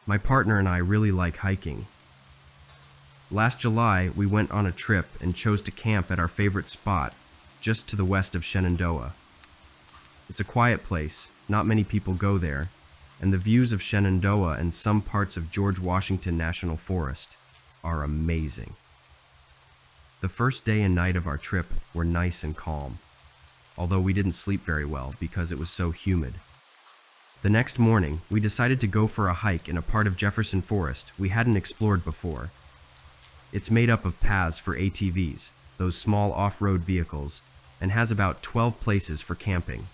My partner and I really like hiking. Last July, we went on a trip and chose to camp at our favorite spot, just to the west of Shenandoah. It's a quiet place, not many people go there, and the views of Shenandoah and some parts of George Washington National Forest are amazing. The first day and night of our trip were nice and calm, although we didn't sleep very well because it was so humid. The next morning, we decided to go for a hike in a part of Jefferson Forest we hadn't explored before. It's made up of paths for ATVs, those small off-road vehicles, and has about 12 places for camping.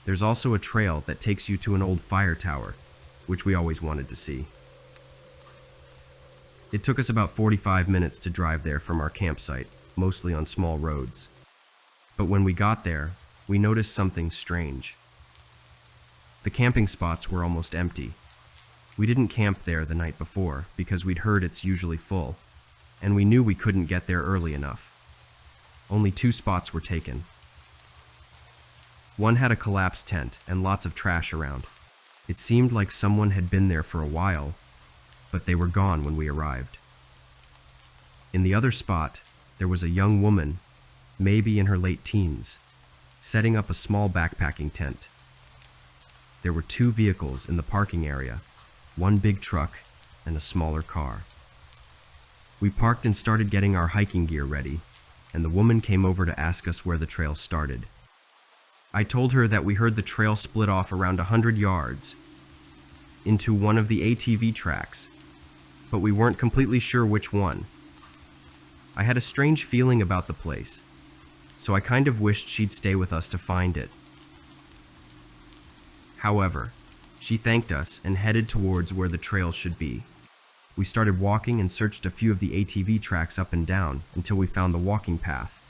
There's also a trail that takes you to an old fire tower, which we always wanted to see. It took us about 45 minutes to drive there from our campsite, mostly on small roads. But when we got there, we noticed something strange. The camping spots were almost empty. We didn't camp there the night before because we'd heard it's usually full, and we knew we couldn't get there early enough. Only 2 spots were taken. One had a collapsed tent and lots of trash around. It seemed like someone had been there for a while, but they were gone when we arrived. In the other spot, there was a young woman, maybe in her late teens, setting up a small backpacking tent. There were 2 vehicles in the parking area, one big truck and a smaller car. We parked and started getting our hiking gear ready, and the woman came over to ask us where the trail started. I told her that we heard the trail split off around 100 yards into one of the ATV tracks, but we weren't completely sure which one. I had a strange feeling about the place, so I kind of wished she'd stay with us to find it. However, she thanked us and headed towards where the trail should be. We started walking and searched a few of the ATV tracks up and down until we found the walking path.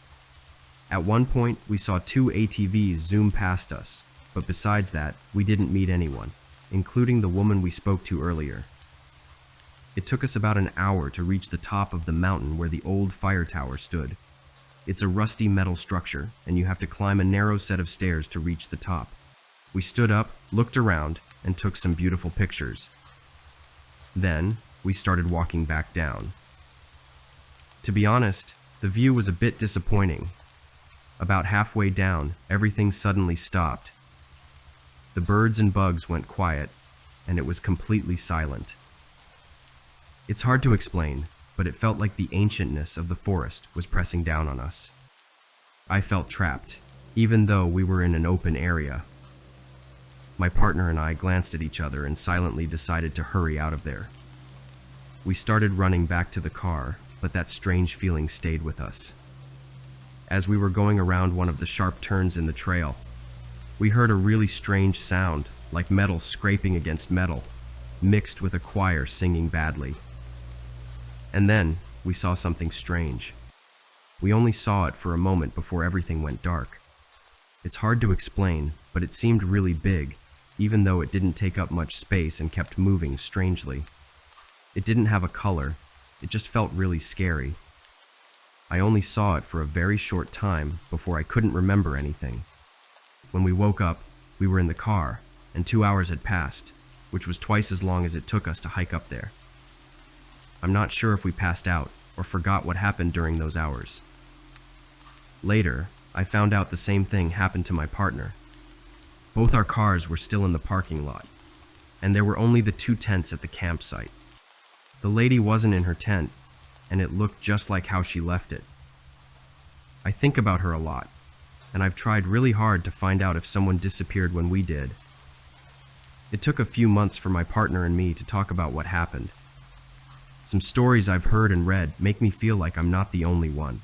At one point, we saw 2 ATVs zoom past us, but besides that, we didn't meet anyone, including the woman we spoke to earlier. It took us about an hour to reach the top of the mountain where the old fire tower stood. It's a rusty metal structure, and you have to climb a narrow set of stairs to reach the top. We stood up, looked around, and took some beautiful pictures. Then, we started walking back down. To be honest, the view was a bit disappointing. About halfway down, everything suddenly stopped. The birds and bugs went quiet, and it was completely silent. It's hard to explain, but it felt like the ancientness of the forest was pressing down on us. I felt trapped, even though we were in an open area. My partner and I glanced at each other and silently decided to hurry out of there. We started running back to the car, but that strange feeling stayed with us. As we were going around one of the sharp turns in the trail, we heard a really strange sound, like metal scraping against metal, mixed with a choir singing badly. And then, we saw something strange. We only saw it for a moment before everything went dark. It's hard to explain, but it seemed really big, even though it didn't take up much space and kept moving strangely. It didn't have a color, it just felt really scary. I only saw it for a very short time before I couldn't remember anything. When we woke up, we were in the car, and 2 hours had passed, which was twice as long as it took us to hike up there. I'm not sure if we passed out or forgot what happened during those hours. Later, I found out the same thing happened to my partner. Both our cars were still in the parking lot, and there were only the 2 tents at the campsite. The lady wasn't in her tent, and it looked just like how she left it. I think about her a lot, and I've tried really hard to find out if someone disappeared when we did. It took a few months for my partner and me to talk about what happened. Some stories I've heard and read make me feel like I'm not the only one.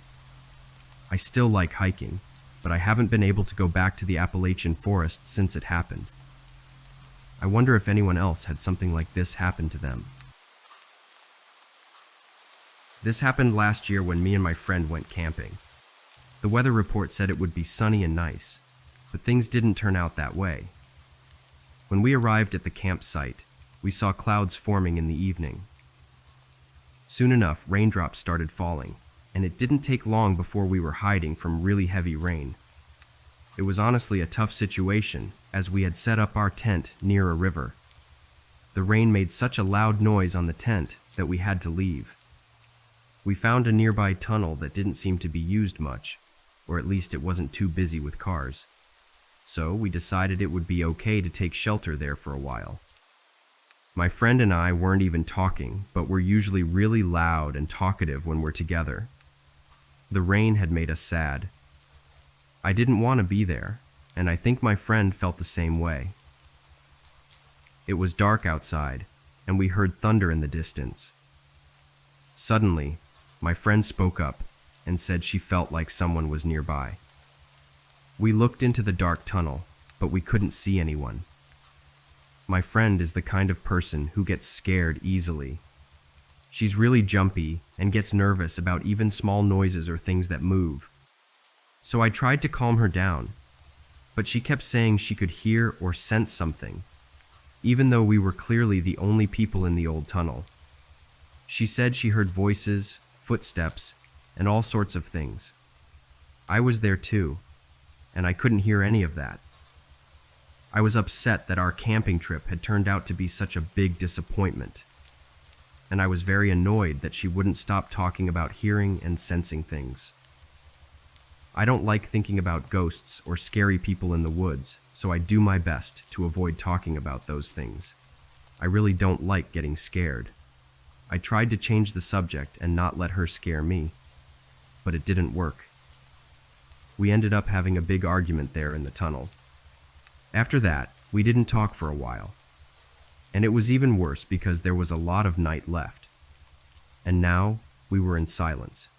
I still like hiking, but I haven't been able to go back to the Appalachian forest since it happened. I wonder if anyone else had something like this happen to them. This happened last year when me and my friend went camping. The weather report said it would be sunny and nice, but things didn't turn out that way. When we arrived at the campsite, we saw clouds forming in the evening. Soon enough, raindrops started falling, and it didn't take long before we were hiding from really heavy rain. It was honestly a tough situation, as we had set up our tent near a river. The rain made such a loud noise on the tent that we had to leave. We found a nearby tunnel that didn't seem to be used much, or at least it wasn't too busy with cars. So we decided it would be okay to take shelter there for a while. My friend and I weren't even talking, but we're usually really loud and talkative when we're together. The rain had made us sad. I didn't want to be there, and I think my friend felt the same way. It was dark outside, and we heard thunder in the distance. Suddenly, my friend spoke up and said she felt like someone was nearby. We looked into the dark tunnel, but we couldn't see anyone. My friend is the kind of person who gets scared easily. She's really jumpy and gets nervous about even small noises or things that move. So I tried to calm her down, but she kept saying she could hear or sense something, even though we were clearly the only people in the old tunnel. She said she heard voices, footsteps, and all sorts of things. I was there too, and I couldn't hear any of that. I was upset that our camping trip had turned out to be such a big disappointment, and I was very annoyed that she wouldn't stop talking about hearing and sensing things. I don't like thinking about ghosts or scary people in the woods, so I do my best to avoid talking about those things. I really don't like getting scared. I tried to change the subject and not let her scare me, but it didn't work. We ended up having a big argument there in the tunnel. After that, we didn't talk for a while. And it was even worse because there was a lot of night left. And now, we were in silence.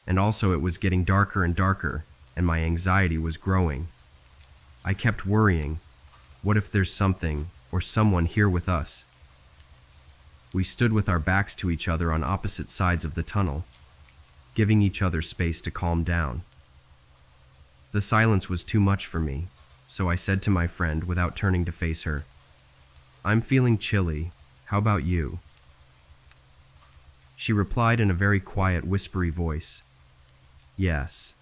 And also it was getting darker and darker, and my anxiety was growing. I kept worrying, what if there's something or someone here with us? We stood with our backs to each other on opposite sides of the tunnel, giving each other space to calm down. The silence was too much for me, so I said to my friend without turning to face her, "I'm feeling chilly. How about you?" She replied in a very quiet, whispery voice, "Yes."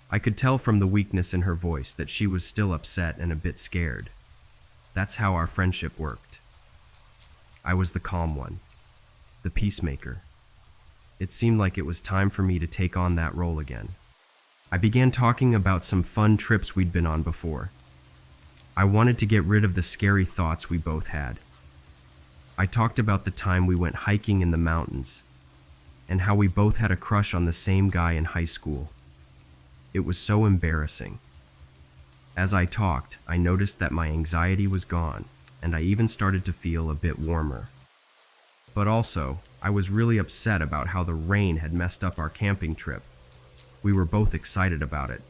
I could tell from the weakness in her voice that she was still upset and a bit scared. That's how our friendship worked. I was the calm one, the peacemaker. It seemed like it was time for me to take on that role again. I began talking about some fun trips we'd been on before. I wanted to get rid of the scary thoughts we both had. I talked about the time we went hiking in the mountains, and how we both had a crush on the same guy in high school. It was so embarrassing. As I talked, I noticed that my anxiety was gone, and I even started to feel a bit warmer. But also, I was really upset about how the rain had messed up our camping trip. We were both excited about it.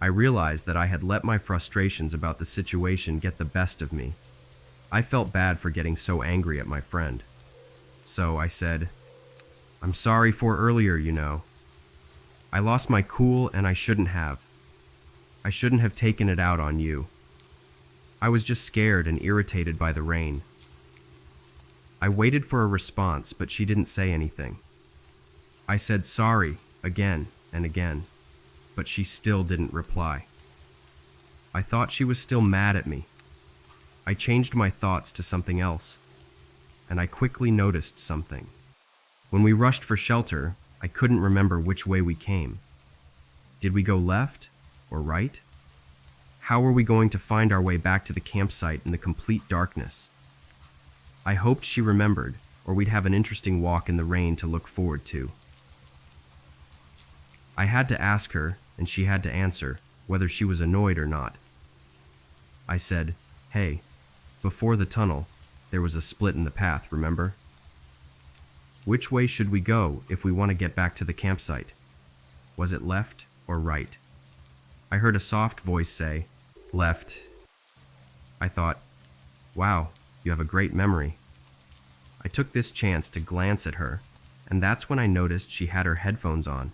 I realized that I had let my frustrations about the situation get the best of me. I felt bad for getting so angry at my friend. So I said, "I'm sorry for earlier, you know. I lost my cool and I shouldn't have. I shouldn't have taken it out on you. I was just scared and irritated by the rain." I waited for a response, but she didn't say anything. I said sorry again and again, but she still didn't reply. I thought she was still mad at me. I changed my thoughts to something else, and I quickly noticed something. When we rushed for shelter, I couldn't remember which way we came. Did we go left or right? How were we going to find our way back to the campsite in the complete darkness? I hoped she remembered, or we'd have an interesting walk in the rain to look forward to. I had to ask her, and she had to answer, whether she was annoyed or not. I said, "Hey, before the tunnel, there was a split in the path, remember? Which way should we go if we want to get back to the campsite? Was it left or right?" I heard a soft voice say, "Left." I thought, wow, you have a great memory. I took this chance to glance at her, and that's when I noticed she had her headphones on.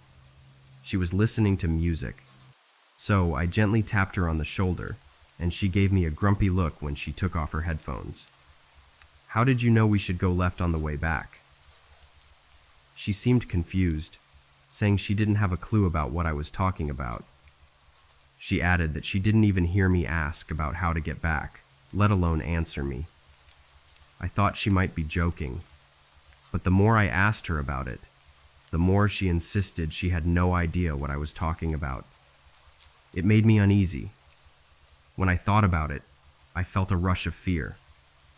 She was listening to music. So I gently tapped her on the shoulder, and she gave me a grumpy look when she took off her headphones. "How did you know we should go left on the way back?" She seemed confused, saying she didn't have a clue about what I was talking about. She added that she didn't even hear me ask about how to get back, let alone answer me. I thought she might be joking, but the more I asked her about it, the more she insisted she had no idea what I was talking about. It made me uneasy. When I thought about it, I felt a rush of fear.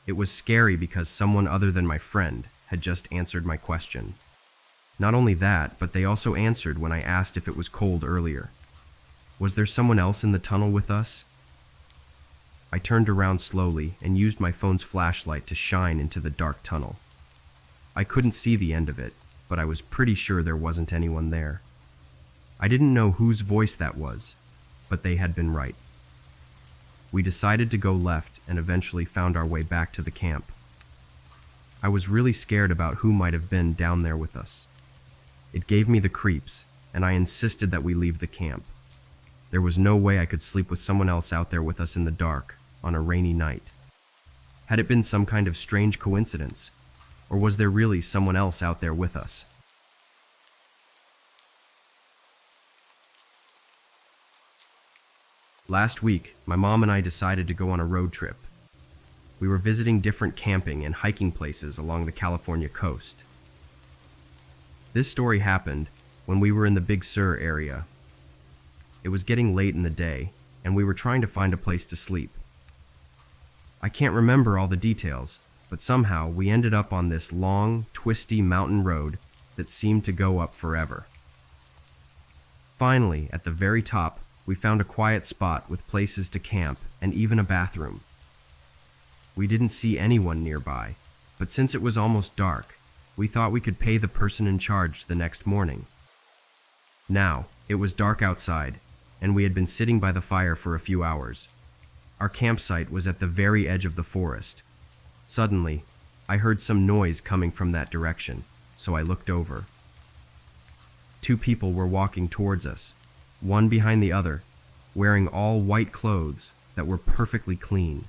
It was scary because someone other than my friend had just answered my question. Not only that, but they also answered when I asked if it was cold earlier. Was there someone else in the tunnel with us? I turned around slowly and used my phone's flashlight to shine into the dark tunnel. I couldn't see the end of it, but I was pretty sure there wasn't anyone there. I didn't know whose voice that was, but they had been right. We decided to go left and eventually found our way back to the camp. I was really scared about who might have been down there with us. It gave me the creeps, and I insisted that we leave the camp. There was no way I could sleep with someone else out there with us in the dark on a rainy night. Had it been some kind of strange coincidence, or was there really someone else out there with us? Last week, my mom and I decided to go on a road trip. We were visiting different camping and hiking places along the California coast. This story happened when we were in the Big Sur area. It was getting late in the day, and we were trying to find a place to sleep. I can't remember all the details, but somehow we ended up on this long, twisty mountain road that seemed to go up forever. Finally, at the very top, we found a quiet spot with places to camp and even a bathroom. We didn't see anyone nearby, but since it was almost dark, we thought we could pay the person in charge the next morning. Now, it was dark outside, and we had been sitting by the fire for a few hours. Our campsite was at the very edge of the forest. Suddenly, I heard some noise coming from that direction, so I looked over. Two people were walking towards us, one behind the other, wearing all white clothes that were perfectly clean.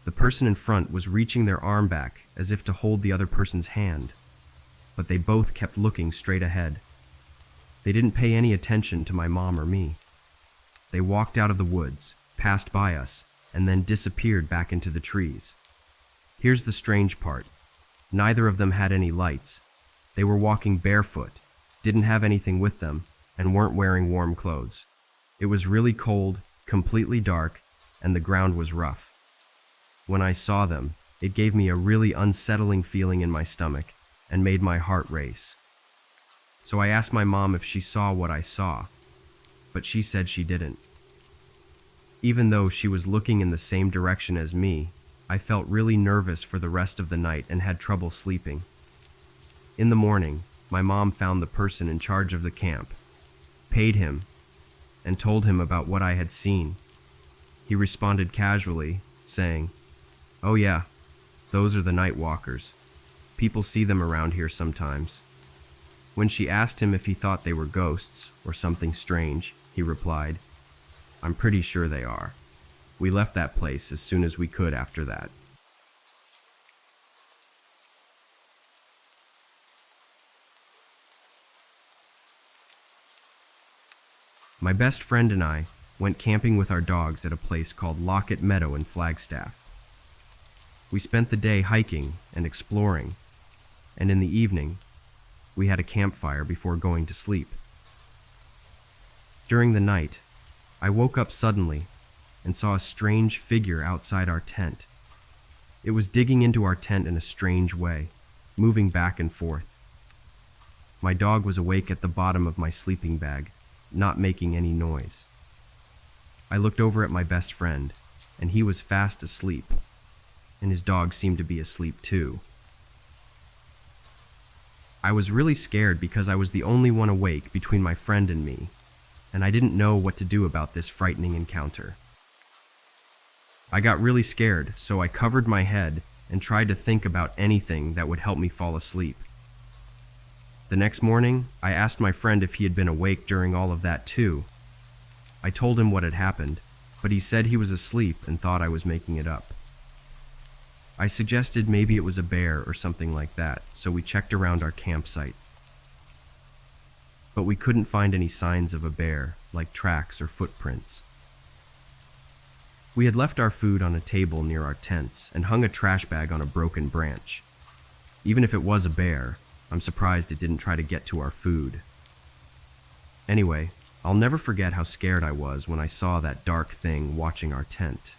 The person in front was reaching their arm back as if to hold the other person's hand, but they both kept looking straight ahead. They didn't pay any attention to my mom or me. They walked out of the woods, passed by us, and then disappeared back into the trees. Here's the strange part. Neither of them had any lights. They were walking barefoot, didn't have anything with them, and weren't wearing warm clothes. It was really cold, completely dark, and the ground was rough. When I saw them, it gave me a really unsettling feeling in my stomach and made my heart race. So I asked my mom if she saw what I saw, but she said she didn't. Even though she was looking in the same direction as me, I felt really nervous for the rest of the night and had trouble sleeping. In the morning, my mom found the person in charge of the camp, paid him, and told him about what I had seen. He responded casually, saying, "Oh yeah, those are the night walkers. People see them around here sometimes." When she asked him if he thought they were ghosts or something strange, he replied, "I'm pretty sure they are." We left that place as soon as we could after that. My best friend and I went camping with our dogs at a place called Lockett Meadow in Flagstaff. We spent the day hiking and exploring, and in the evening, we had a campfire before going to sleep. During the night, I woke up suddenly and saw a strange figure outside our tent. It was digging into our tent in a strange way, moving back and forth. My dog was awake at the bottom of my sleeping bag, not making any noise. I looked over at my best friend, and he was fast asleep, and his dog seemed to be asleep too. I was really scared because I was the only one awake between my friend and me, and I didn't know what to do about this frightening encounter. I got really scared, so I covered my head and tried to think about anything that would help me fall asleep. The next morning, I asked my friend if he had been awake during all of that too. I told him what had happened, but he said he was asleep and thought I was making it up. I suggested maybe it was a bear or something like that, so we checked around our campsite. But we couldn't find any signs of a bear, like tracks or footprints. We had left our food on a table near our tents and hung a trash bag on a broken branch. Even if it was a bear, I'm surprised it didn't try to get to our food. Anyway, I'll never forget how scared I was when I saw that dark thing watching our tent.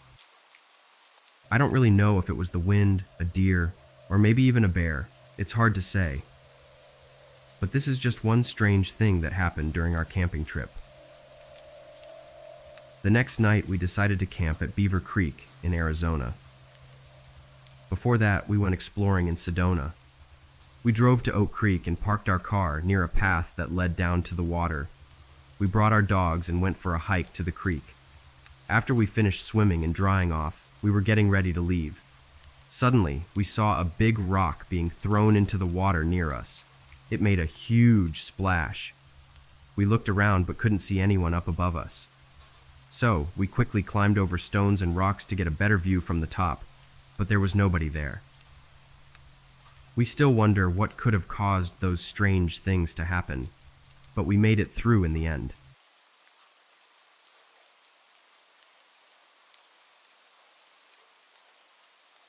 I don't really know if it was the wind, a deer, or maybe even a bear. It's hard to say. But this is just one strange thing that happened during our camping trip. The next night, we decided to camp at Beaver Creek in Arizona. Before that, we went exploring in Sedona. We drove to Oak Creek and parked our car near a path that led down to the water. We brought our dogs and went for a hike to the creek. After we finished swimming and drying off, we were getting ready to leave. Suddenly, we saw a big rock being thrown into the water near us. It made a huge splash. We looked around but couldn't see anyone up above us. So, we quickly climbed over stones and rocks to get a better view from the top, but there was nobody there. We still wonder what could have caused those strange things to happen, but we made it through in the end.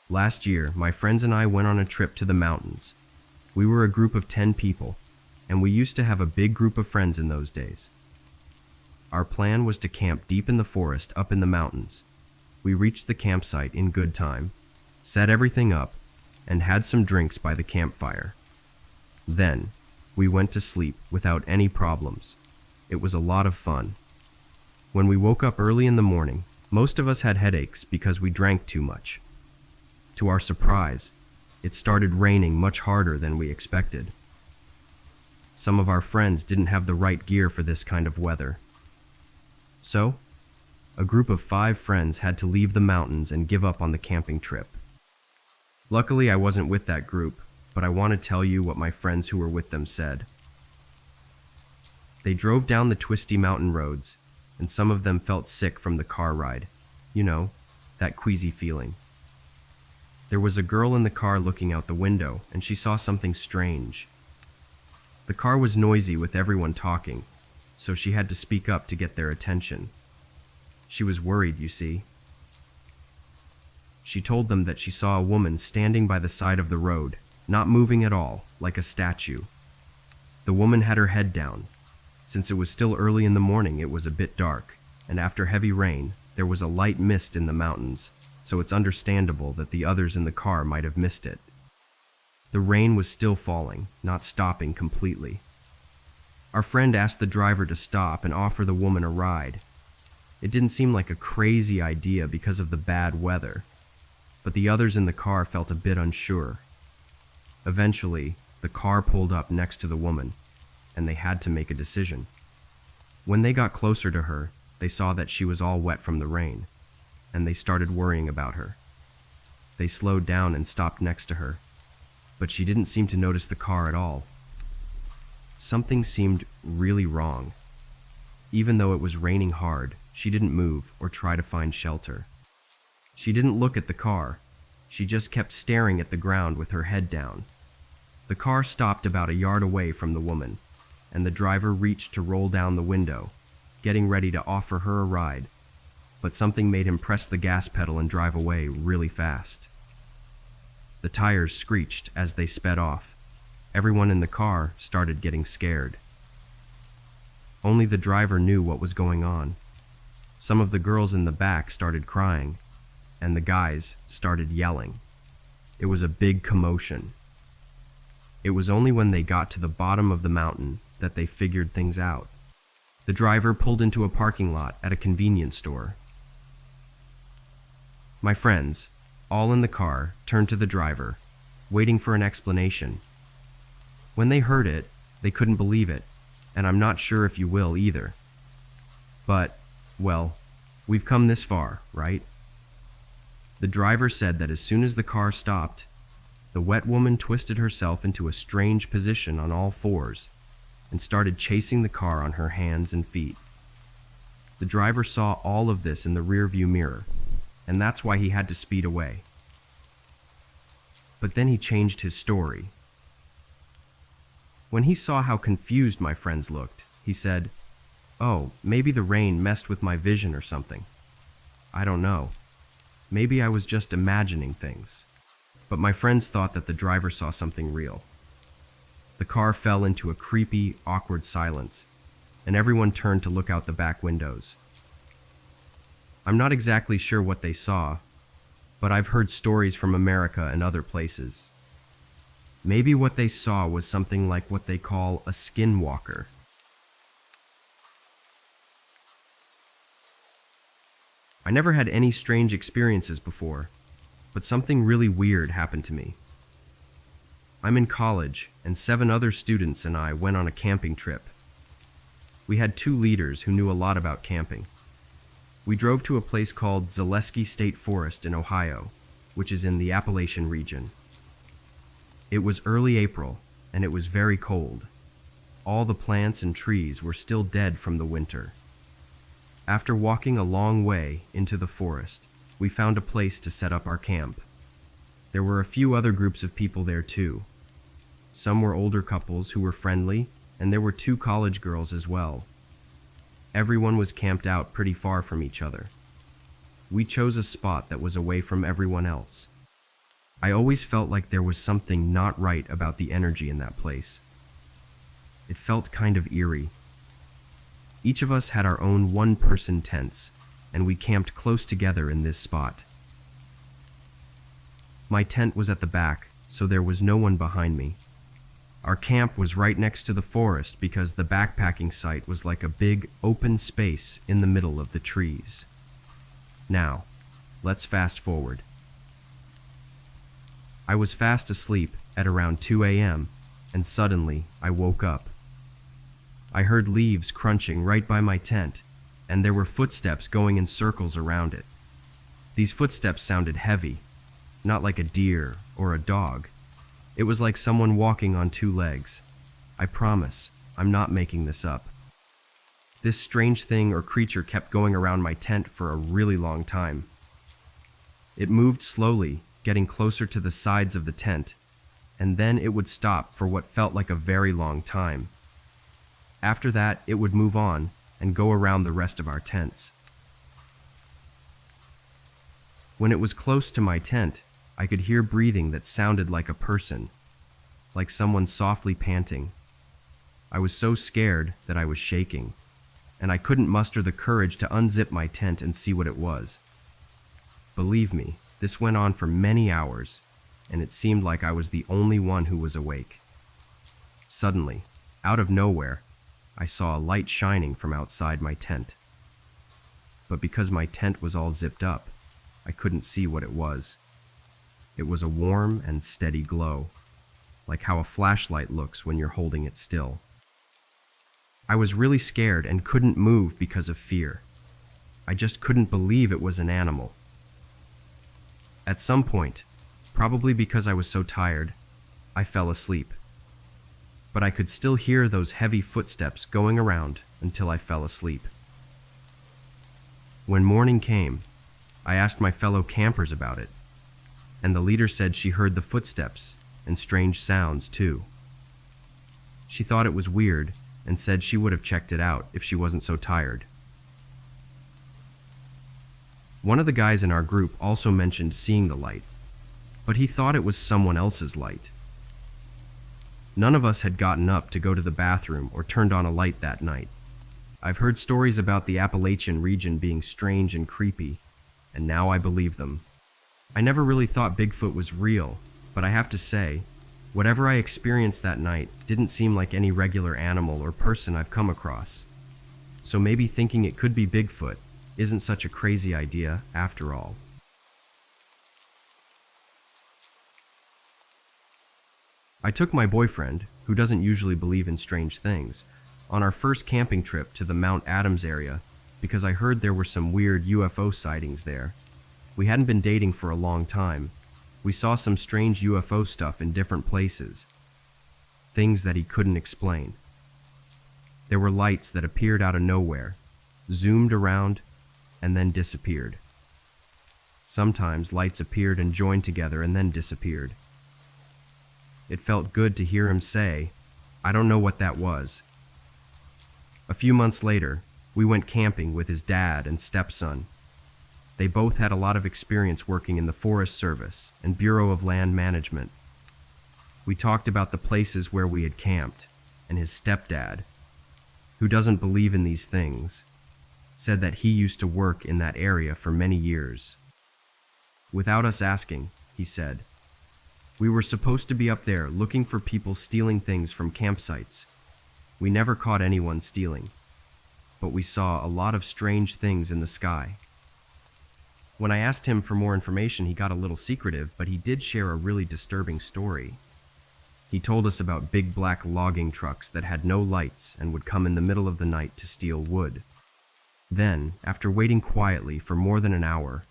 Last year, my friends and I went on a trip to the mountains. We were a group of 10 people, and we used to have a big group of friends in those days. Our plan was to camp deep in the forest up in the mountains. We reached the campsite in good time, set everything up, and had some drinks by the campfire. Then, we went to sleep without any problems. It was a lot of fun. When we woke up early in the morning, most of us had headaches because we drank too much. To our surprise, it started raining much harder than we expected. Some of our friends didn't have the right gear for this kind of weather. So, a group of 5 friends had to leave the mountains and give up on the camping trip. Luckily, I wasn't with that group, but I want to tell you what my friends who were with them said. They drove down the twisty mountain roads, and some of them felt sick from the car ride. You know, that queasy feeling. There was a girl in the car looking out the window, and she saw something strange. The car was noisy with everyone talking, so she had to speak up to get their attention. She was worried, you see. She told them that she saw a woman standing by the side of the road, not moving at all, like a statue. The woman had her head down. Since it was still early in the morning, it was a bit dark, and after heavy rain, there was a light mist in the mountains, so it's understandable that the others in the car might have missed it. The rain was still falling, not stopping completely. Our friend asked the driver to stop and offer the woman a ride. It didn't seem like a crazy idea because of the bad weather, but the others in the car felt a bit unsure. Eventually, the car pulled up next to the woman, and they had to make a decision. When they got closer to her, they saw that she was all wet from the rain, and they started worrying about her. They slowed down and stopped next to her, but she didn't seem to notice the car at all. Something seemed really wrong. Even though it was raining hard, she didn't move or try to find shelter. She didn't look at the car. She just kept staring at the ground with her head down. The car stopped about a yard away from the woman, and the driver reached to roll down the window, getting ready to offer her a ride, but something made him press the gas pedal and drive away really fast. The tires screeched as they sped off. Everyone in the car started getting scared. Only the driver knew what was going on. Some of the girls in the back started crying, and the guys started yelling. It was a big commotion. It was only when they got to the bottom of the mountain that they figured things out. The driver pulled into a parking lot at a convenience store. My friends, all in the car, turned to the driver, waiting for an explanation. When they heard it, they couldn't believe it, and I'm not sure if you will either. But, well, we've come this far, right? The driver said that as soon as the car stopped, the wet woman twisted herself into a strange position on all fours and started chasing the car on her hands and feet. The driver saw all of this in the rearview mirror, and that's why he had to speed away. But then he changed his story. When he saw how confused my friends looked, he said, "Oh, maybe the rain messed with my vision or something." I don't know. Maybe I was just imagining things. But my friends thought that the driver saw something real. The car fell into a creepy, awkward silence, and everyone turned to look out the back windows. I'm not exactly sure what they saw, but I've heard stories from America and other places. Maybe what they saw was something like what they call a skinwalker. I never had any strange experiences before, but something really weird happened to me. I'm in college, and 7 other students and I went on a camping trip. We had 2 leaders who knew a lot about camping. We drove to a place called Zaleski State Forest in Ohio, which is in the Appalachian region. It was early April, and it was very cold. All the plants and trees were still dead from the winter. After walking a long way into the forest, we found a place to set up our camp. There were a few other groups of people there too. Some were older couples who were friendly, and there were 2 college girls as well. Everyone was camped out pretty far from each other. We chose a spot that was away from everyone else. I always felt like there was something not right about the energy in that place. It felt kind of eerie. Each of us had our own one-person tents, and we camped close together in this spot. My tent was at the back, so there was no one behind me. Our camp was right next to the forest because the backpacking site was like a big open space in the middle of the trees. Now, let's fast forward. I was fast asleep at around 2 a.m., and suddenly I woke up. I heard leaves crunching right by my tent, and there were footsteps going in circles around it. These footsteps sounded heavy, not like a deer or a dog. It was like someone walking on 2 legs. I promise, I'm not making this up. This strange thing or creature kept going around my tent for a really long time. It moved slowly, getting closer to the sides of the tent, and then it would stop for what felt like a very long time. After that, it would move on and go around the rest of our tents. When it was close to my tent, I could hear breathing that sounded like a person, like someone softly panting. I was so scared that I was shaking, and I couldn't muster the courage to unzip my tent and see what it was. Believe me, this went on for many hours, and it seemed like I was the only one who was awake. Suddenly, out of nowhere, I saw a light shining from outside my tent. But because my tent was all zipped up, I couldn't see what it was. It was a warm and steady glow, like how a flashlight looks when you're holding it still. I was really scared and couldn't move because of fear. I just couldn't believe it was an animal. At some point, probably because I was so tired, I fell asleep. But I could still hear those heavy footsteps going around until I fell asleep. When morning came, I asked my fellow campers about it, and the leader said she heard the footsteps and strange sounds too. She thought it was weird and said she would have checked it out if she wasn't so tired. One of the guys in our group also mentioned seeing the light, but he thought it was someone else's light. None of us had gotten up to go to the bathroom or turned on a light that night. I've heard stories about the Appalachian region being strange and creepy, and now I believe them. I never really thought Bigfoot was real, but I have to say, whatever I experienced that night didn't seem like any regular animal or person I've come across. So maybe thinking it could be Bigfoot isn't such a crazy idea after all. I took my boyfriend, who doesn't usually believe in strange things, on our first camping trip to the Mount Adams area because I heard there were some weird UFO sightings there. We hadn't been dating for a long time. We saw some strange UFO stuff in different places, things that he couldn't explain. There were lights that appeared out of nowhere, zoomed around, and then disappeared. Sometimes lights appeared and joined together and then disappeared. It felt good to hear him say, "I don't know what that was." A few months later, we went camping with his dad and stepson. They both had a lot of experience working in the Forest Service and Bureau of Land Management. We talked about the places where we had camped, and his stepdad, who doesn't believe in these things, said that he used to work in that area for many years. Without us asking, he said, we were supposed to be up there looking for people stealing things from campsites. We never caught anyone stealing, but we saw a lot of strange things in the sky. When I asked him for more information, he got a little secretive, but he did share a really disturbing story. He told us about big black logging trucks that had no lights and would come in the middle of the night to steal wood. Then, after waiting quietly for more than an hour,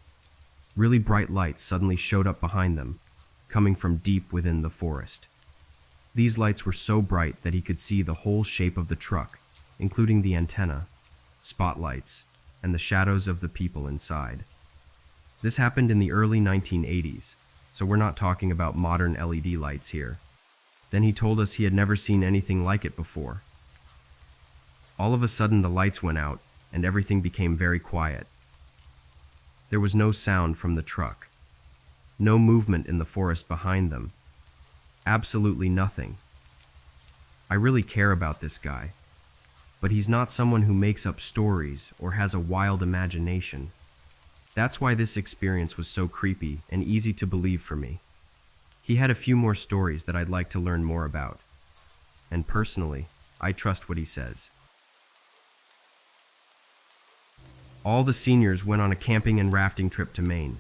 really bright lights suddenly showed up behind them, coming from deep within the forest. These lights were so bright that he could see the whole shape of the truck, including the antenna, spotlights, and the shadows of the people inside. This happened in the early 1980s, so we're not talking about modern LED lights here. Then he told us he had never seen anything like it before. All of a sudden the lights went out and everything became very quiet. There was no sound from the truck, no movement in the forest behind them, absolutely nothing. I really care about this guy, but he's not someone who makes up stories or has a wild imagination. That's why this experience was so creepy and easy to believe for me. He had a few more stories that I'd like to learn more about, and personally, I trust what he says. All the seniors went on a camping and rafting trip to Maine.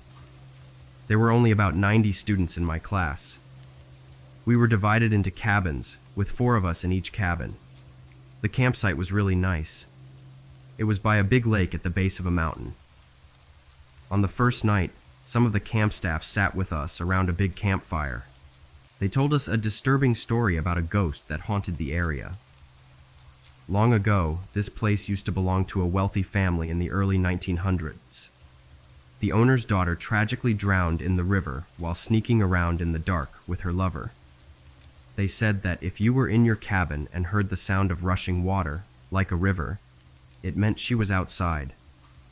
There were only about 90 students in my class. We were divided into cabins, with 4 of us in each cabin. The campsite was really nice. It was by a big lake at the base of a mountain. On the first night, some of the camp staff sat with us around a big campfire. They told us a disturbing story about a ghost that haunted the area. Long ago, this place used to belong to a wealthy family in the early 1900s. The owner's daughter tragically drowned in the river while sneaking around in the dark with her lover. They said that if you were in your cabin and heard the sound of rushing water, like a river, it meant she was outside,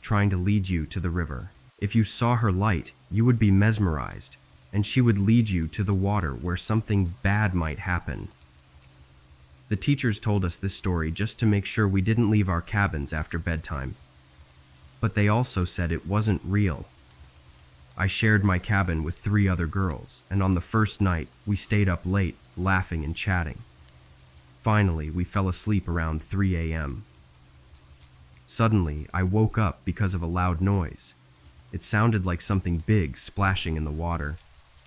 trying to lead you to the river. If you saw her light, you would be mesmerized, and she would lead you to the water where something bad might happen. The teachers told us this story just to make sure we didn't leave our cabins after bedtime. But they also said it wasn't real. I shared my cabin with 3 other girls, and on the first night, we stayed up late, laughing and chatting. Finally, we fell asleep around 3 a.m. Suddenly, I woke up because of a loud noise. It sounded like something big splashing in the water.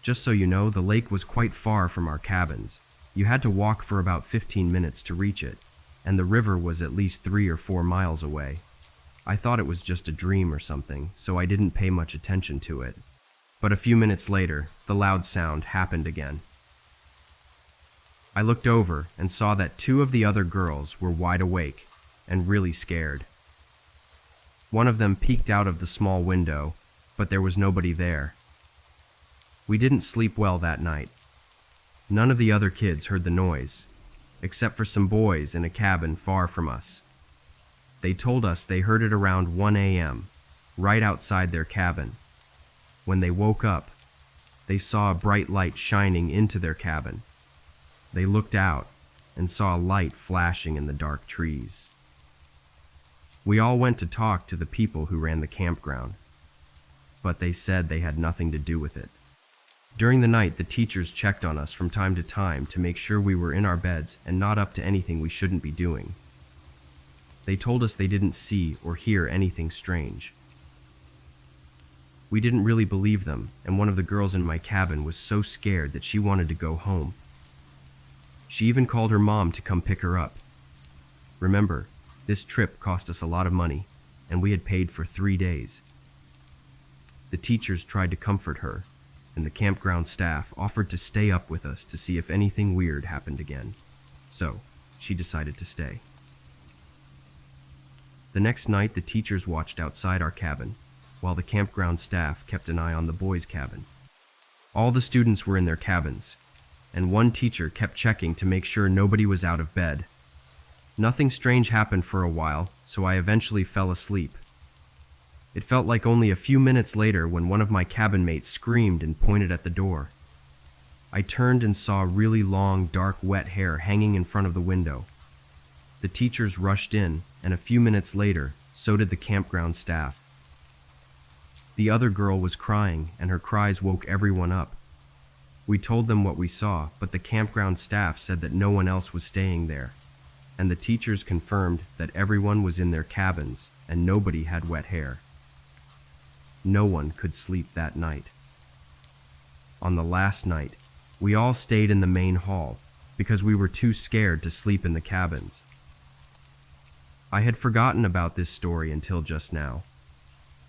Just so you know, the lake was quite far from our cabins. You had to walk for about 15 minutes to reach it, and the river was at least 3 or 4 miles away. I thought it was just a dream or something, so I didn't pay much attention to it. But a few minutes later, the loud sound happened again. I looked over and saw that 2 of the other girls were wide awake and really scared. One of them peeked out of the small window, but there was nobody there. We didn't sleep well that night. None of the other kids heard the noise, except for some boys in a cabin far from us. They told us they heard it around 1 a.m., right outside their cabin. When they woke up, they saw a bright light shining into their cabin. They looked out and saw a light flashing in the dark trees. We all went to talk to the people who ran the campground, but they said they had nothing to do with it. During the night, the teachers checked on us from time to time to make sure we were in our beds and not up to anything we shouldn't be doing. They told us they didn't see or hear anything strange. We didn't really believe them, and one of the girls in my cabin was so scared that she wanted to go home. She even called her mom to come pick her up. Remember, this trip cost us a lot of money, and we had paid for 3 days. The teachers tried to comfort her, and the campground staff offered to stay up with us to see if anything weird happened again. So, she decided to stay. The next night, the teachers watched outside our cabin, while the campground staff kept an eye on the boys' cabin. All the students were in their cabins, and one teacher kept checking to make sure nobody was out of bed. Nothing strange happened for a while, so I eventually fell asleep. It felt like only a few minutes later when one of my cabin mates screamed and pointed at the door. I turned and saw really long, dark, wet hair hanging in front of the window. The teachers rushed in, and a few minutes later, so did the campground staff. The other girl was crying, and her cries woke everyone up. We told them what we saw, but the campground staff said that no one else was staying there, and the teachers confirmed that everyone was in their cabins and nobody had wet hair. No one could sleep that night. On the last night, we all stayed in the main hall because we were too scared to sleep in the cabins. I had forgotten about this story until just now.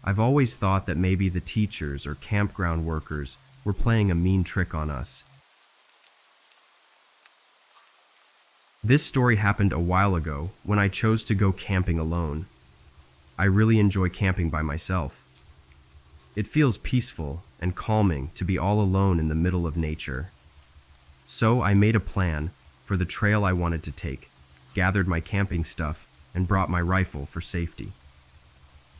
I've always thought that maybe the teachers or campground workers were playing a mean trick on us. This story happened a while ago when I chose to go camping alone. I really enjoy camping by myself. It feels peaceful and calming to be all alone in the middle of nature. So I made a plan for the trail I wanted to take, gathered my camping stuff, and brought my rifle for safety.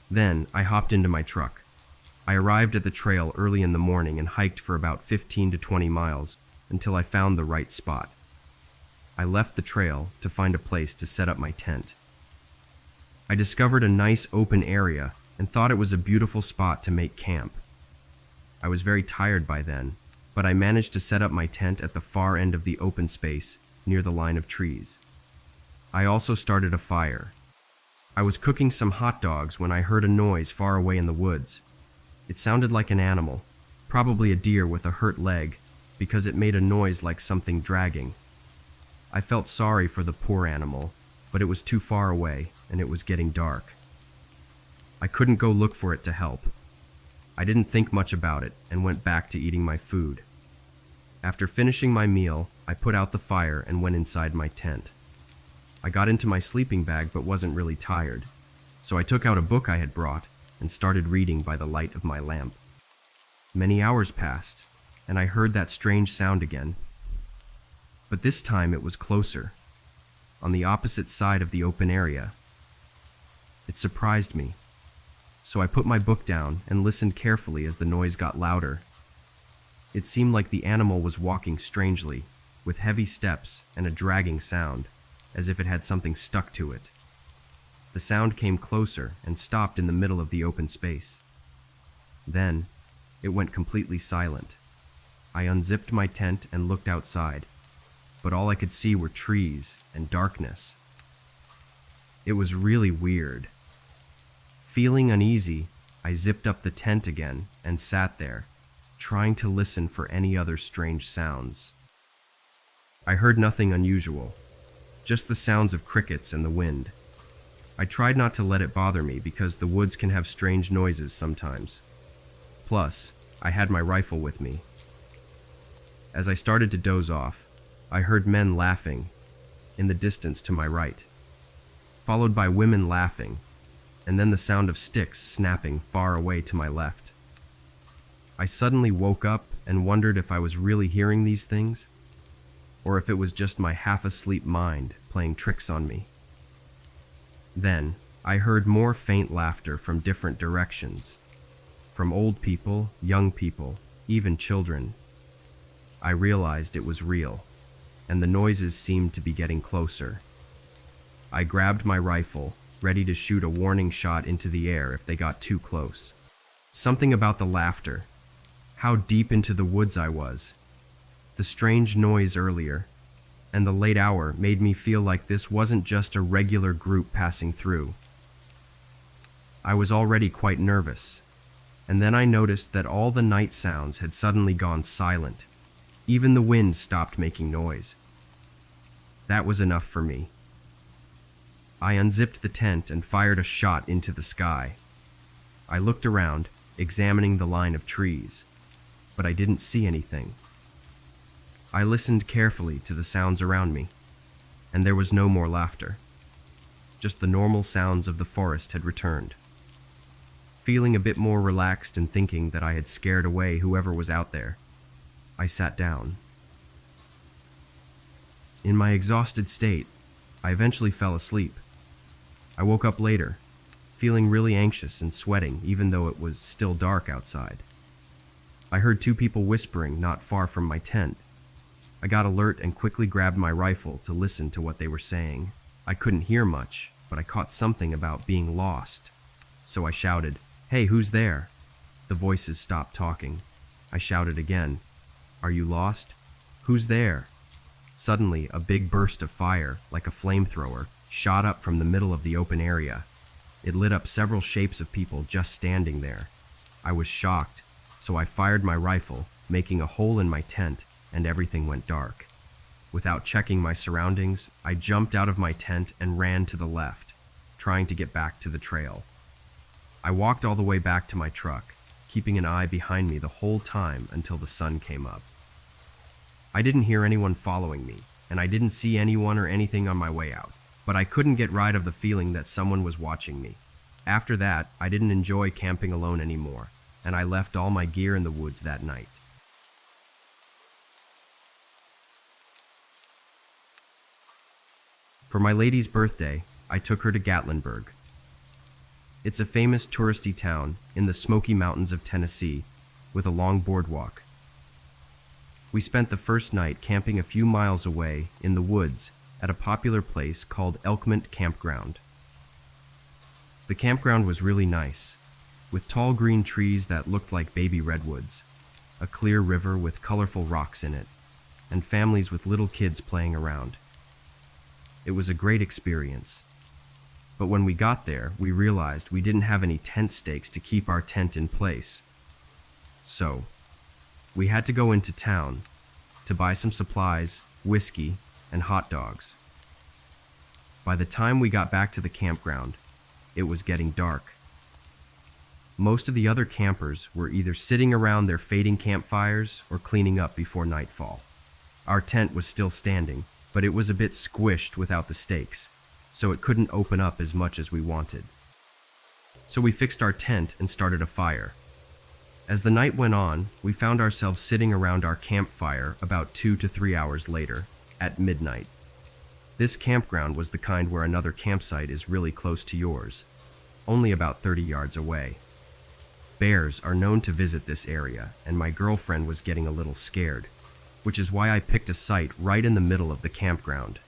Then I hopped into my truck. I arrived at the trail early in the morning and hiked for about 15 to 20 miles until I found the right spot. I left the trail to find a place to set up my tent. I discovered a nice open area and thought it was a beautiful spot to make camp. I was very tired by then, but I managed to set up my tent at the far end of the open space near the line of trees. I also started a fire. I was cooking some hot dogs when I heard a noise far away in the woods. It sounded like an animal, probably a deer with a hurt leg, because it made a noise like something dragging. I felt sorry for the poor animal, but it was too far away and it was getting dark. I couldn't go look for it to help. I didn't think much about it and went back to eating my food. After finishing my meal, I put out the fire and went inside my tent. I got into my sleeping bag but wasn't really tired, so I took out a book I had brought and started reading by the light of my lamp. Many hours passed, and I heard that strange sound again. But this time it was closer, on the opposite side of the open area. It surprised me, so I put my book down and listened carefully as the noise got louder. It seemed like the animal was walking strangely, with heavy steps and a dragging sound, as if it had something stuck to it. The sound came closer and stopped in the middle of the open space. Then, it went completely silent. I unzipped my tent and looked outside, but all I could see were trees and darkness. It was really weird. Feeling uneasy, I zipped up the tent again and sat there, trying to listen for any other strange sounds. I heard nothing unusual, just the sounds of crickets and the wind. I tried not to let it bother me because the woods can have strange noises sometimes. Plus, I had my rifle with me. As I started to doze off, I heard men laughing in the distance to my right, followed by women laughing, and then the sound of sticks snapping far away to my left. I suddenly woke up and wondered if I was really hearing these things, or if it was just my half-asleep mind playing tricks on me. Then, I heard more faint laughter from different directions, from old people, young people, even children. I realized it was real, and the noises seemed to be getting closer. I grabbed my rifle, ready to shoot a warning shot into the air if they got too close. Something about the laughter, how deep into the woods I was, the strange noise earlier, and the late hour made me feel like this wasn't just a regular group passing through. I was already quite nervous, and then I noticed that all the night sounds had suddenly gone silent. Even the wind stopped making noise. That was enough for me. I unzipped the tent and fired a shot into the sky. I looked around, examining the line of trees, but I didn't see anything. I listened carefully to the sounds around me, and there was no more laughter. Just the normal sounds of the forest had returned. Feeling a bit more relaxed and thinking that I had scared away whoever was out there, I sat down. In my exhausted state, I eventually fell asleep. I woke up later, feeling really anxious and sweating even though it was still dark outside. I heard two people whispering not far from my tent. I got alert and quickly grabbed my rifle to listen to what they were saying. I couldn't hear much, but I caught something about being lost. So I shouted, "Hey, who's there?" The voices stopped talking. I shouted again, "Are you lost? Who's there?" Suddenly, a big burst of fire, like a flamethrower, shot up from the middle of the open area. It lit up several shapes of people just standing there. I was shocked, so I fired my rifle, making a hole in my tent, and everything went dark. Without checking my surroundings, I jumped out of my tent and ran to the left, trying to get back to the trail. I walked all the way back to my truck, keeping an eye behind me the whole time until the sun came up. I didn't hear anyone following me, and I didn't see anyone or anything on my way out, but I couldn't get rid of the feeling that someone was watching me. After that, I didn't enjoy camping alone anymore, and I left all my gear in the woods that night. For my lady's birthday, I took her to Gatlinburg. It's a famous touristy town in the Smoky Mountains of Tennessee with a long boardwalk. We spent the first night camping a few miles away in the woods at a popular place called Elkmont Campground. The campground was really nice, with tall green trees that looked like baby redwoods, a clear river with colorful rocks in it, and families with little kids playing around. It was a great experience. But when we got there, we realized we didn't have any tent stakes to keep our tent in place. So, we had to go into town to buy some supplies, whiskey, and hot dogs. By the time we got back to the campground, it was getting dark. Most of the other campers were either sitting around their fading campfires or cleaning up before nightfall. Our tent was still standing, but it was a bit squished without the stakes, so it couldn't open up as much as we wanted. So we fixed our tent and started a fire. As the night went on, we found ourselves sitting around our campfire about 2 to 3 hours later, at midnight. This campground was the kind where another campsite is really close to yours, only about 30 yards away. Bears are known to visit this area, and my girlfriend was getting a little scared, which is why I picked a site right in the middle of the campground.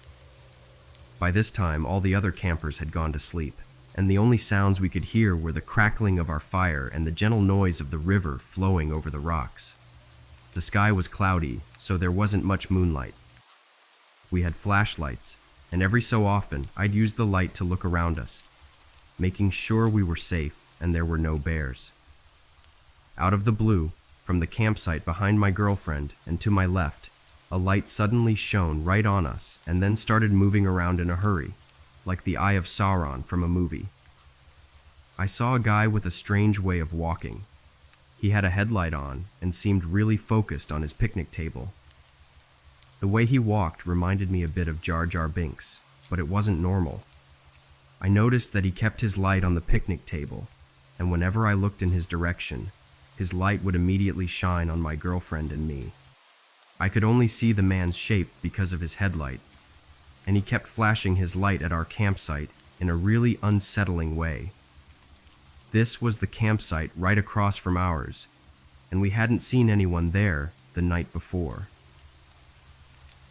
By this time, all the other campers had gone to sleep, and the only sounds we could hear were the crackling of our fire and the gentle noise of the river flowing over the rocks. The sky was cloudy, so there wasn't much moonlight. We had flashlights, and every so often I'd use the light to look around us, making sure we were safe and there were no bears. Out of the blue, from the campsite behind my girlfriend and to my left, a light suddenly shone right on us and then started moving around in a hurry, like the Eye of Sauron from a movie. I saw a guy with a strange way of walking. He had a headlight on and seemed really focused on his picnic table. The way he walked reminded me a bit of Jar Jar Binks, but it wasn't normal. I noticed that he kept his light on the picnic table, and whenever I looked in his direction, his light would immediately shine on my girlfriend and me. I could only see the man's shape because of his headlight, and he kept flashing his light at our campsite in a really unsettling way. This was the campsite right across from ours, and we hadn't seen anyone there the night before.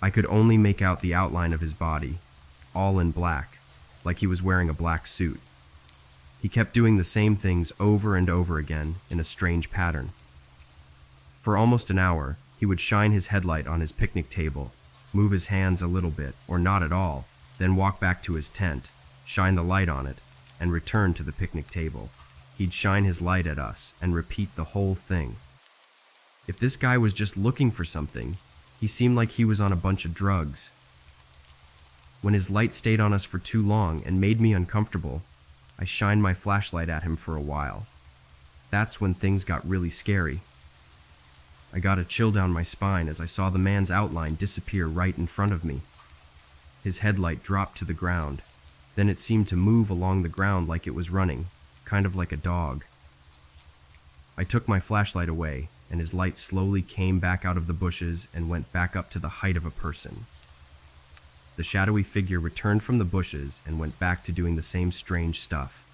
I could only make out the outline of his body, all in black, like he was wearing a black suit. He kept doing the same things over and over again in a strange pattern. For almost an hour, he would shine his headlight on his picnic table, move his hands a little bit or not at all, then walk back to his tent, shine the light on it, and return to the picnic table. He'd shine his light at us and repeat the whole thing. If this guy was just looking for something, he seemed like he was on a bunch of drugs. When his light stayed on us for too long and made me uncomfortable, I shined my flashlight at him for a while. That's when things got really scary. I got a chill down my spine as I saw the man's outline disappear right in front of me. His headlight dropped to the ground. Then it seemed to move along the ground like it was running, kind of like a dog. I took my flashlight away, and his light slowly came back out of the bushes and went back up to the height of a person. The shadowy figure returned from the bushes and went back to doing the same strange stuff.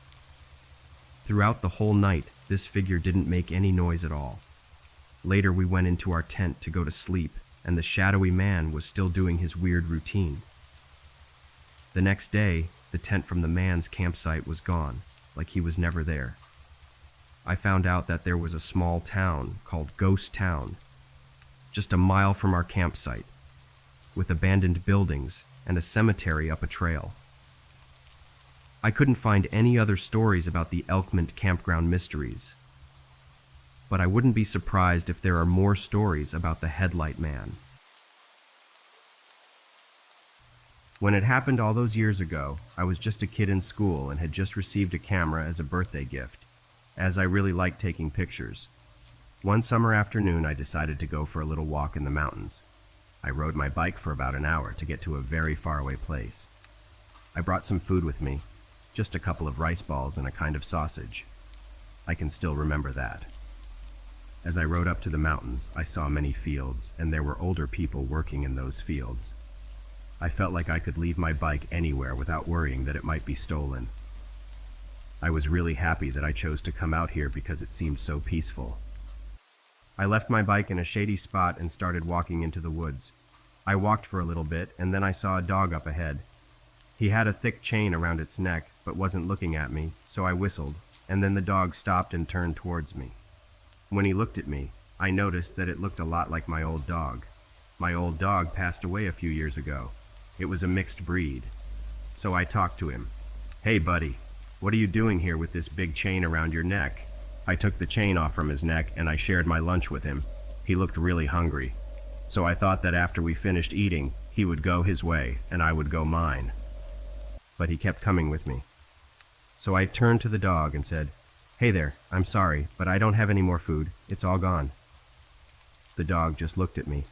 Throughout the whole night, this figure didn't make any noise at all. Later, we went into our tent to go to sleep, and the shadowy man was still doing his weird routine. The next day, the tent from the man's campsite was gone, like he was never there. I found out that there was a small town called Ghost Town, just a mile from our campsite, with abandoned buildings and a cemetery up a trail. I couldn't find any other stories about the Elkmont campground mysteries, but I wouldn't be surprised if there are more stories about the Headlight Man. When it happened all those years ago, I was just a kid in school and had just received a camera as a birthday gift, as I really liked taking pictures. One summer afternoon, I decided to go for a little walk in the mountains. I rode my bike for about an hour to get to a very faraway place. I brought some food with me, just a couple of rice balls and a kind of sausage. I can still remember that. As I rode up to the mountains, I saw many fields, and there were older people working in those fields. I felt like I could leave my bike anywhere without worrying that it might be stolen. I was really happy that I chose to come out here because it seemed so peaceful. I left my bike in a shady spot and started walking into the woods. I walked for a little bit, and then I saw a dog up ahead. He had a thick chain around its neck, but wasn't looking at me, so I whistled, and then the dog stopped and turned towards me. When he looked at me, I noticed that it looked a lot like my old dog. My old dog passed away a few years ago. It was a mixed breed. So I talked to him. "Hey, buddy, what are you doing here with this big chain around your neck?" I took the chain off from his neck and I shared my lunch with him. He looked really hungry. So I thought that after we finished eating, he would go his way and I would go mine. But he kept coming with me. So I turned to the dog and said, "Hey there, I'm sorry, but I don't have any more food. It's all gone." The dog just looked at me.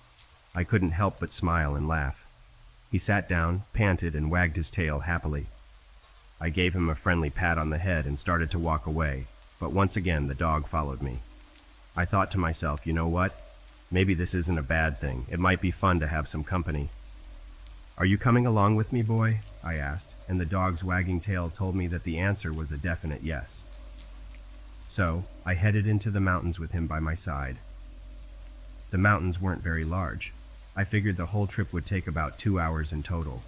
I couldn't help but smile and laugh. He sat down, panted, and wagged his tail happily. I gave him a friendly pat on the head and started to walk away, but once again the dog followed me. I thought to myself, you know what? Maybe this isn't a bad thing. It might be fun to have some company. "Are you coming along with me, boy?" I asked, and the dog's wagging tail told me that the answer was a definite yes. So I headed into the mountains with him by my side. The mountains weren't very large. I figured the whole trip would take about 2 hours in total.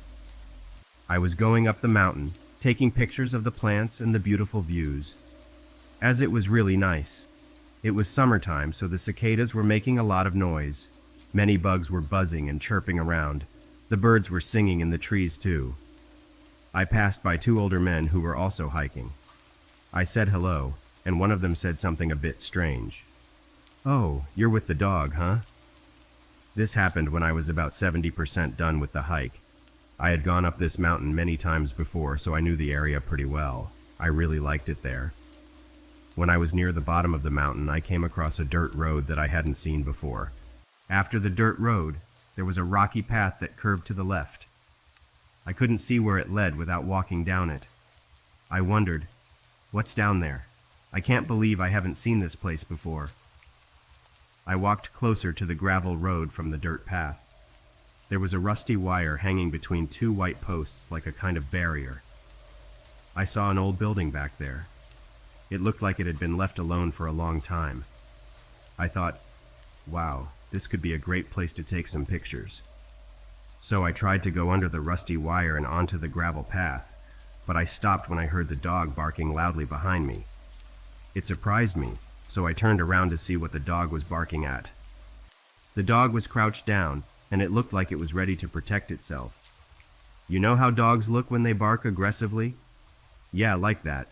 I was going up the mountain, taking pictures of the plants and the beautiful views. As it was really nice. It was summertime, so the cicadas were making a lot of noise. Many bugs were buzzing and chirping around. The birds were singing in the trees too. I passed by 2 older men who were also hiking. I said hello, and one of them said something a bit strange. "Oh, you're with the dog, huh?" This happened when I was about 70% done with the hike. I had gone up this mountain many times before, so I knew the area pretty well. I really liked it there. When I was near the bottom of the mountain, I came across a dirt road that I hadn't seen before. After the dirt road, there was a rocky path that curved to the left. I couldn't see where it led without walking down it. I wondered, what's down there? I can't believe I haven't seen this place before. I walked closer to the gravel road from the dirt path. There was a rusty wire hanging between 2 white posts like a kind of barrier. I saw an old building back there. It looked like it had been left alone for a long time. I thought, wow, this could be a great place to take some pictures. So I tried to go under the rusty wire and onto the gravel path, but I stopped when I heard the dog barking loudly behind me. It surprised me, so I turned around to see what the dog was barking at. The dog was crouched down, and it looked like it was ready to protect itself. You know how dogs look when they bark aggressively? Yeah, like that.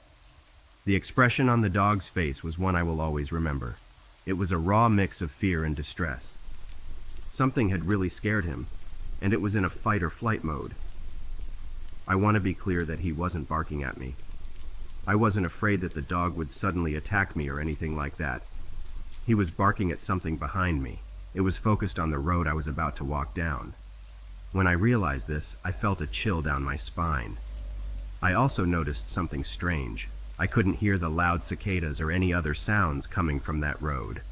The expression on the dog's face was one I will always remember. It was a raw mix of fear and distress. Something had really scared him, and it was in a fight or flight mode. I want to be clear that he wasn't barking at me. I wasn't afraid that the dog would suddenly attack me or anything like that. He was barking at something behind me. It was focused on the road I was about to walk down. When I realized this, I felt a chill down my spine. I also noticed something strange. I couldn't hear the loud cicadas or any other sounds coming from that road.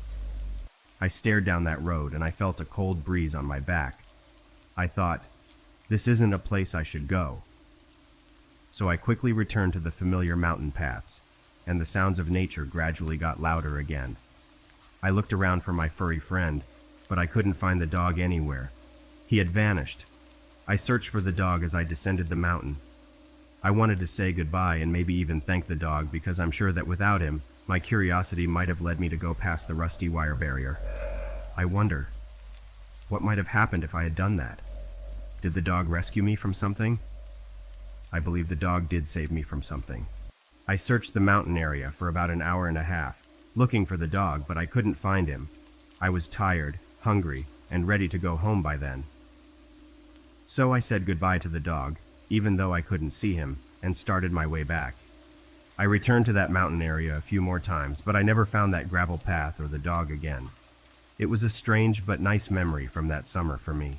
I stared down that road and I felt a cold breeze on my back. I thought, this isn't a place I should go. So I quickly returned to the familiar mountain paths, and the sounds of nature gradually got louder again. I looked around for my furry friend, but I couldn't find the dog anywhere. He had vanished. I searched for the dog as I descended the mountain. I wanted to say goodbye and maybe even thank the dog because I'm sure that without him, my curiosity might have led me to go past the rusty wire barrier. I wonder, what might have happened if I had done that? Did the dog rescue me from something? I believe the dog did save me from something. I searched the mountain area for about an hour and a half, looking for the dog, but I couldn't find him. I was tired, hungry, and ready to go home by then. So I said goodbye to the dog, even though I couldn't see him, and started my way back. I returned to that mountain area a few more times, but I never found that gravel path or the dog again. It was a strange but nice memory from that summer for me.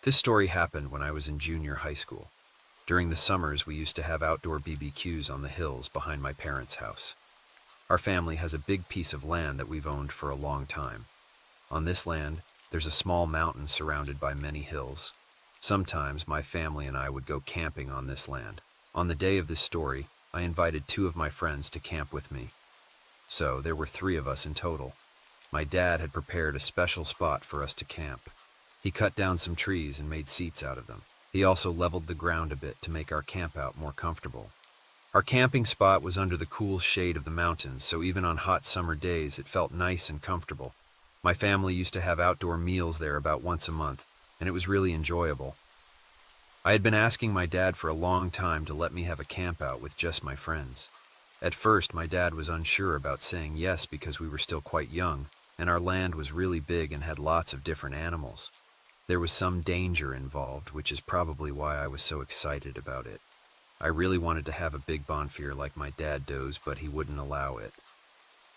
This story happened when I was in junior high school. During the summers, we used to have outdoor BBQs on the hills behind my parents' house. Our family has a big piece of land that we've owned for a long time. On this land, there's a small mountain surrounded by many hills. Sometimes my family and I would go camping on this land. On the day of this story, I invited 2 of my friends to camp with me. So there were 3 of us in total. My dad had prepared a special spot for us to camp. He cut down some trees and made seats out of them. He also leveled the ground a bit to make our campout more comfortable. Our camping spot was under the cool shade of the mountains, so even on hot summer days, it felt nice and comfortable. My family used to have outdoor meals there about once a month, and it was really enjoyable. I had been asking my dad for a long time to let me have a campout with just my friends. At first, my dad was unsure about saying yes because we were still quite young, and our land was really big and had lots of different animals. There was some danger involved, which is probably why I was so excited about it. I really wanted to have a big bonfire like my dad does, but he wouldn't allow it.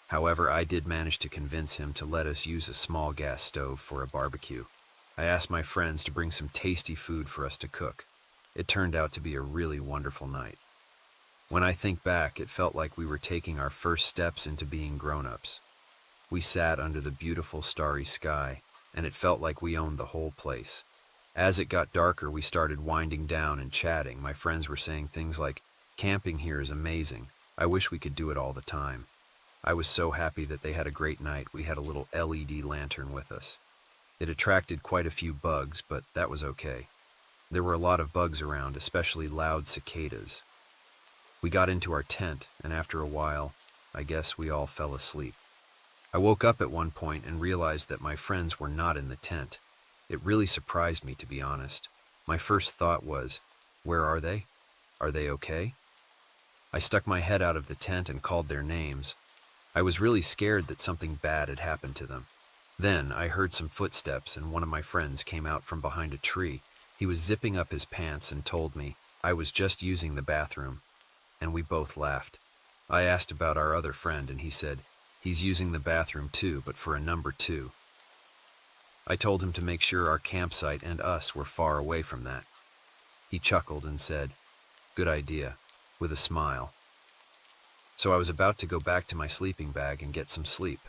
However, I did manage to convince him to let us use a small gas stove for a barbecue. I asked my friends to bring some tasty food for us to cook. It turned out to be a really wonderful night. When I think back, it felt like we were taking our first steps into being grown-ups. We sat under the beautiful starry sky, and it felt like we owned the whole place. As it got darker, we started winding down and chatting. My friends were saying things like, "Camping here is amazing. I wish we could do it all the time." I was so happy that they had a great night. We had a little LED lantern with us. It attracted quite a few bugs, but that was okay. There were a lot of bugs around, especially loud cicadas. We got into our tent, and after a while, I guess we all fell asleep. I woke up at one point and realized that my friends were not in the tent. It really surprised me, to be honest. My first thought was, where are they? Are they okay? I stuck my head out of the tent and called their names. I was really scared that something bad had happened to them. Then I heard some footsteps and one of my friends came out from behind a tree. He was zipping up his pants and told me I was just using the bathroom, and we both laughed. I asked about our other friend and he said, he's using the bathroom too, but for a number 2. I told him to make sure our campsite and us were far away from that. He chuckled and said, "Good idea," with a smile. So I was about to go back to my sleeping bag and get some sleep.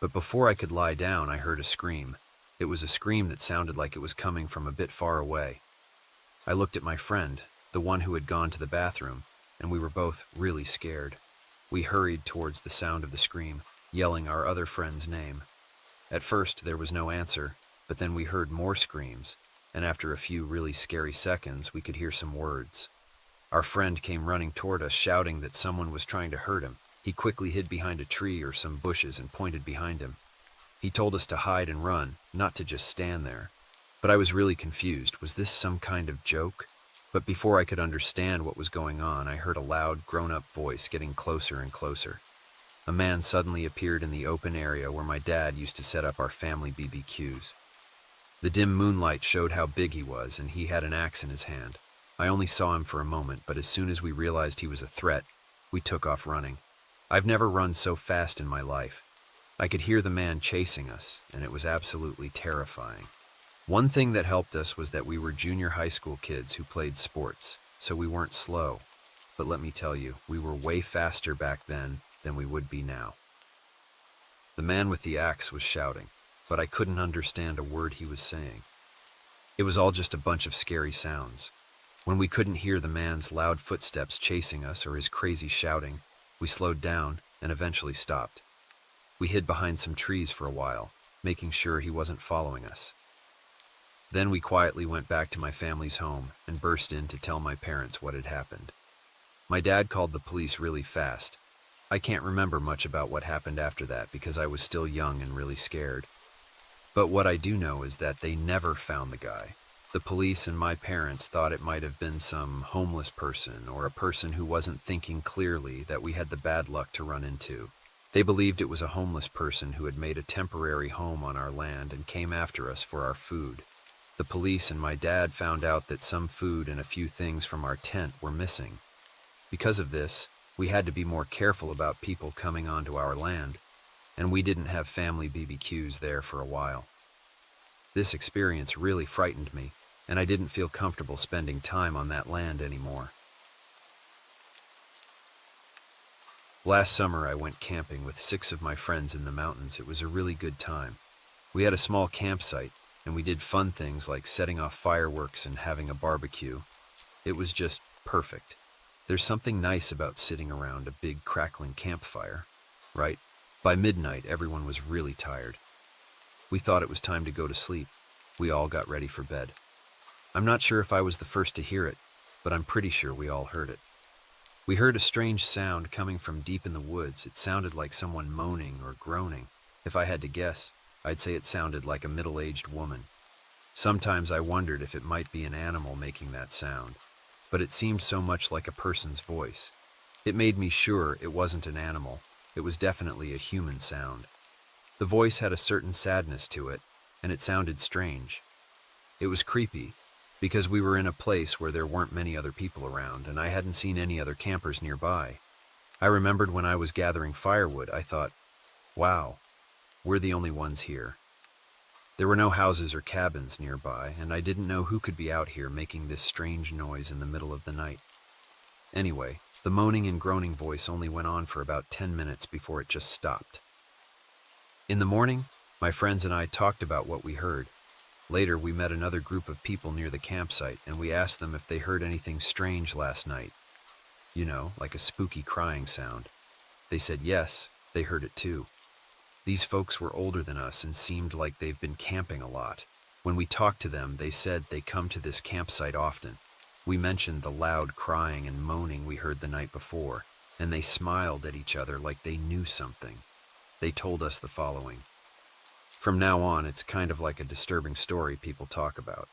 But before I could lie down, I heard a scream. It was a scream that sounded like it was coming from a bit far away. I looked at my friend, the one who had gone to the bathroom, and we were both really scared. We hurried towards the sound of the scream, yelling our other friend's name. At first, there was no answer, but then we heard more screams, and after a few really scary seconds, we could hear some words. Our friend came running toward us, shouting that someone was trying to hurt him. He quickly hid behind a tree or some bushes and pointed behind him. He told us to hide and run, not to just stand there. But I was really confused. Was this some kind of joke? But before I could understand what was going on, I heard a loud, grown-up voice getting closer and closer. A man suddenly appeared in the open area where my dad used to set up our family BBQs. The dim moonlight showed how big he was, and he had an axe in his hand. I only saw him for a moment, but as soon as we realized he was a threat, we took off running. I've never run so fast in my life. I could hear the man chasing us, and it was absolutely terrifying. One thing that helped us was that we were junior high school kids who played sports, so we weren't slow. But let me tell you, we were way faster back then than we would be now. The man with the axe was shouting, but I couldn't understand a word he was saying. It was all just a bunch of scary sounds. When we couldn't hear the man's loud footsteps chasing us or his crazy shouting, we slowed down and eventually stopped. We hid behind some trees for a while, making sure he wasn't following us. Then we quietly went back to my family's home and burst in to tell my parents what had happened. My dad called the police really fast. I can't remember much about what happened after that because I was still young and really scared. But what I do know is that they never found the guy. The police and my parents thought it might have been some homeless person or a person who wasn't thinking clearly that we had the bad luck to run into. They believed it was a homeless person who had made a temporary home on our land and came after us for our food. The police and my dad found out that some food and a few things from our tent were missing. Because of this, we had to be more careful about people coming onto our land, and we didn't have family BBQs there for a while. This experience really frightened me, and I didn't feel comfortable spending time on that land anymore. Last summer, I went camping with 6 of my friends in the mountains. It was a really good time. We had a small campsite, and we did fun things like setting off fireworks and having a barbecue. It was just perfect. There's something nice about sitting around a big crackling campfire, right? By midnight, everyone was really tired. We thought it was time to go to sleep. We all got ready for bed. I'm not sure if I was the first to hear it, but I'm pretty sure we all heard it. We heard a strange sound coming from deep in the woods. It sounded like someone moaning or groaning. If I had to guess, I'd say it sounded like a middle-aged woman. Sometimes I wondered if it might be an animal making that sound, but it seemed so much like a person's voice. It made me sure it wasn't an animal. It was definitely a human sound. The voice had a certain sadness to it, and it sounded strange. It was creepy, because we were in a place where there weren't many other people around, and I hadn't seen any other campers nearby. I remembered when I was gathering firewood, I thought, wow, we're the only ones here. There were no houses or cabins nearby, and I didn't know who could be out here making this strange noise in the middle of the night. Anyway, the moaning and groaning voice only went on for about 10 minutes before it just stopped. In the morning, my friends and I talked about what we heard. Later, we met another group of people near the campsite, and we asked them if they heard anything strange last night. You know, like a spooky crying sound. They said yes, they heard it too. These folks were older than us and seemed like they've been camping a lot. When we talked to them, they said they come to this campsite often. We mentioned the loud crying and moaning we heard the night before, and they smiled at each other like they knew something. They told us the following. From now on, it's kind of like a disturbing story people talk about.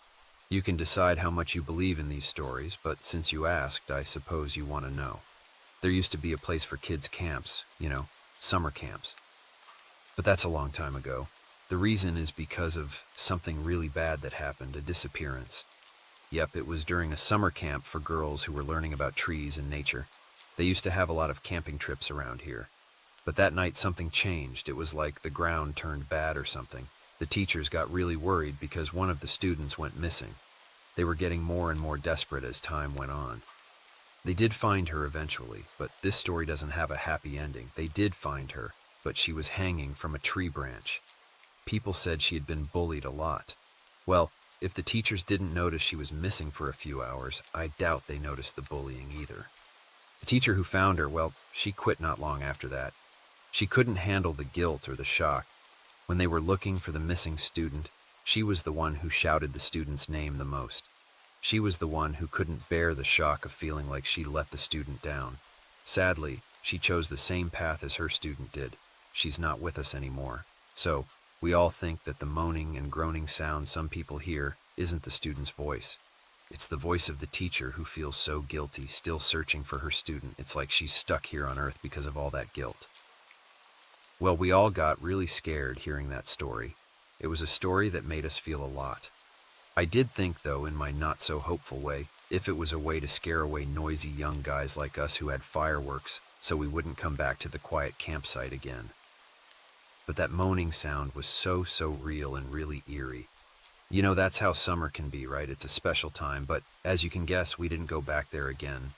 You can decide how much you believe in these stories, but since you asked, I suppose you want to know. There used to be a place for kids' camps, summer camps. But that's a long time ago. The reason is because of something really bad that happened, a disappearance. Yep, it was during a summer camp for girls who were learning about trees and nature. They used to have a lot of camping trips around here. But that night something changed. It was like the ground turned bad or something. The teachers got really worried because one of the students went missing. They were getting more and more desperate as time went on. They did find her eventually, but this story doesn't have a happy ending. They did find her, but she was hanging from a tree branch. People said she had been bullied a lot. Well, if the teachers didn't notice she was missing for a few hours, I doubt they noticed the bullying either. The teacher who found her, well, she quit not long after that. She couldn't handle the guilt or the shock. When they were looking for the missing student, she was the one who shouted the student's name the most. She was the one who couldn't bear the shock of feeling like she let the student down. Sadly, she chose the same path as her student did. She's not with us anymore. So, we all think that the moaning and groaning sound some people hear isn't the student's voice. It's the voice of the teacher who feels so guilty, still searching for her student. It's like she's stuck here on Earth because of all that guilt. Well, we all got really scared hearing that story. It was a story that made us feel a lot. I did think, though, in my not-so-hopeful way, if it was a way to scare away noisy young guys like us who had fireworks, so we wouldn't come back to the quiet campsite again. But that moaning sound was so real and really eerie. That's how summer can be, right? It's a special time, but as you can guess, we didn't go back there again.